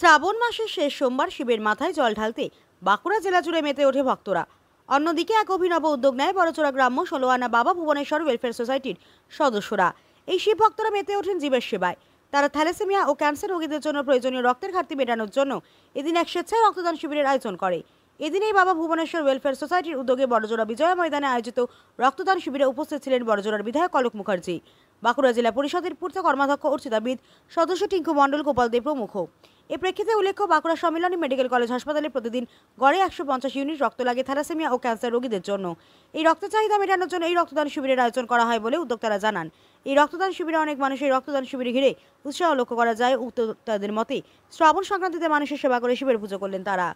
শ্রাবণ মাসের শেষ সোমবার শিবের মাথায় জল ঢালতে বাঁকুড়া জেলা জুড়ে মেতে ওঠে ভক্তরা। অন্যদিকে এক অভিনব উদ্যোগ নেয় বড়চোরা গ্রাম্য ১৬ আনা বাবা ভুবনেশ্বর ওয়েলফেয়ার সোসাইটির সদস্যরা। এই শিব ভক্তরা মেতে ওঠেন জীবের সেবায়। তারা থ্যালাসেমিয়া ও ক্যান্সার রোগীদের জন্য প্রয়োজনীয় রক্তের ঘাটতি মেটানোর জন্য এদিন এক স্বেচ্ছায় রক্তদান শিবিরের আয়োজন করে। এদিনেই বাবা ভুবনেশ্বর ওয়েলফেয়ার সোসাইটির উদ্যোগে বড়জোড়া বিজয়া ময়দানে আয়োজিত রক্তদান শিবিরে উপস্থিত ছিলেন বড়জোড়ার বিধায়ক অলোক মুখার্জি, বাঁকুড়া জেলা পরিষদের পূর্ত কর্মাধ্যক্ষ অর্চিতাবিদ, সদস্য টিঙ্কু মণ্ডল, গোপাল দে প্রমুখ। এ প্রেক্ষিতে উল্লেখ্য, বাঁকুড়া সম্মিলনী মেডিকেল কলেজ হাসপাতালে প্রতিদিন গড়ে ১৫০ ইউনিট রক্ত লাগে থ্যালাসেমিয়া ও ক্যান্সার রোগীদের জন্য। এই রক্ত চাহিদা মেটানোর জন্য এই রক্তদান শিবিরের আয়োজন করা হয় বলে উদ্যোক্তারা জানান। এই রক্তদান শিবিরে অনেক মানুষ এই রক্তদান শিবিরে ঘিরে উৎসাহ লক্ষ্য করা যায়। উদ্যোক্তাদের মতে শ্রাবণ সংক্রান্তিতে মানুষের সেবা করে শিবের পুজো করলেন তারা।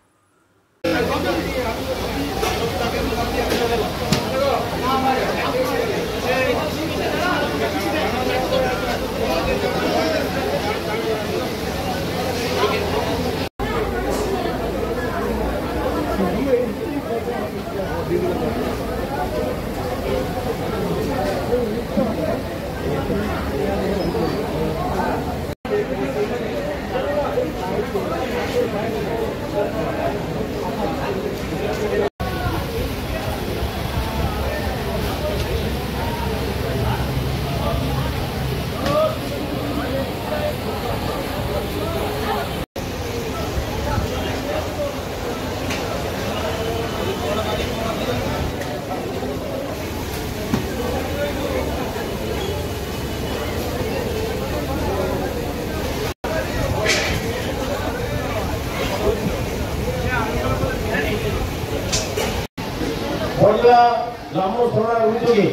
গ্রাম্য সভার উদ্যোগে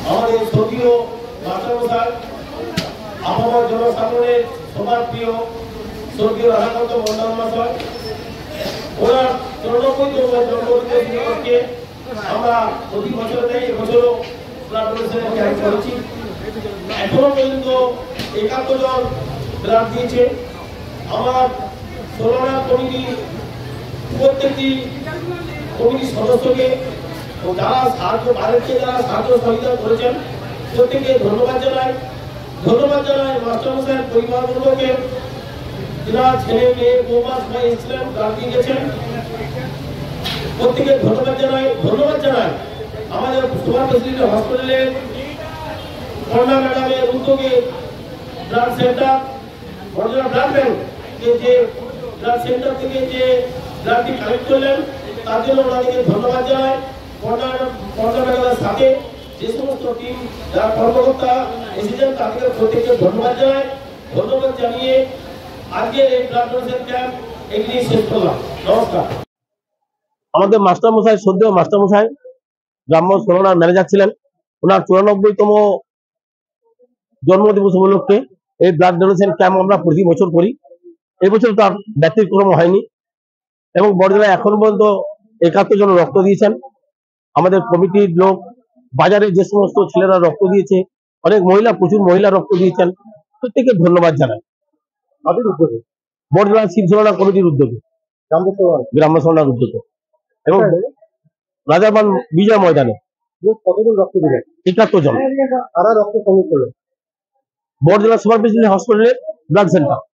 আমাদের স্বর্গীয় মাস্টারমশাই আবহাওয়া জনসাধারণের সবার প্রিয় স্বর্গীয় রাধাকান্ত মন্ডল মহাশয়, ওনার ৯৪তম জন্মদিনে আমরা প্রতি বছর নেই, এবছরও ব্লাড ডোনেশনের ক্যাম্প করেছি। এখনো পর্যন্ত ৭১ জন ব্লাড দিয়েছে। আমার ১৬ কমিটি প্রত্যেকটি কমিটির সদস্যকে ও যারা সাহায্য বাইরের যারা সাহায্য সহযোগিতা করেছেন প্রত্যেকে ধন্যবাদ জানাই। ধন্যবাদ জানাই মাস্টারমশাইয়ের পরিবারবর্গকে, যারা ছেলে মেয়ে বৌমা সবাই এসেছিলেন, ব্লাড দিয়ে গেছেন, প্রত্যেকে ধন্যবাদ জানাই। ধন্যবাদ জানাই আমাদের সুপার ফেসিলিটি হসপিটালের কন্যা ম্যাডামের উদ্যোগে blood centre Barjora blood bank যে ব্লাড সেন্টার থেকে যে ব্লাডটি কালেক্ট করলেন তার জন্য ওনাদেরকে ধন্যবাদ জানাই। কন্যা ম্যাডামের সাথে যে সমস্ত টিম যারা কর্মকর্তা এসেছেন তাদেরকে প্রত্যেককে ধন্যবাদ জানাই। ধন্যবাদ জানিয়ে আজকের এই ব্লাড ডোনেশন ক্যাম্প এখানেই শেষ করলাম। নমস্কার। আমাদের মাস্টারমশাই, শ্রদ্ধেয় মাস্টারমশাই গ্রাম্য সরোনার ম্যানেজার ছিলেন। ওনার ৯৪তম জন্মদিবস উপলক্ষে এই ব্লাড ডোনেশন ক্যাম্প আমরা প্রতি বছর করি। এবছর তার ব্যতিক্রম হয়নি এবং বড়জোড়া এখন পর্যন্ত ৭১ জন রক্ত দিয়েছেন। আমাদের কমিটির লোক, বাজারে যে সমস্ত ছেলেরা রক্ত দিয়েছে, অনেক মহিলা, প্রচুর মহিলা রক্ত দিয়েছেন, প্রত্যেকে ধন্যবাদ জানাই। তাদের উদ্যোগে বড়জোড়া শিবসেনা কমিটির উদ্যোগে, গ্রাম্য সরোনার উদ্যোগে এবং রাজারবান বিজয় ময়দানে কতজন রক্ত দিলেন? ৭১ জন। কারা রক্ত সংগ্রহ করলেন? বড়জোড়া সুপার স্পেশালিটি হসপিটালের ব্লাড সেন্টার।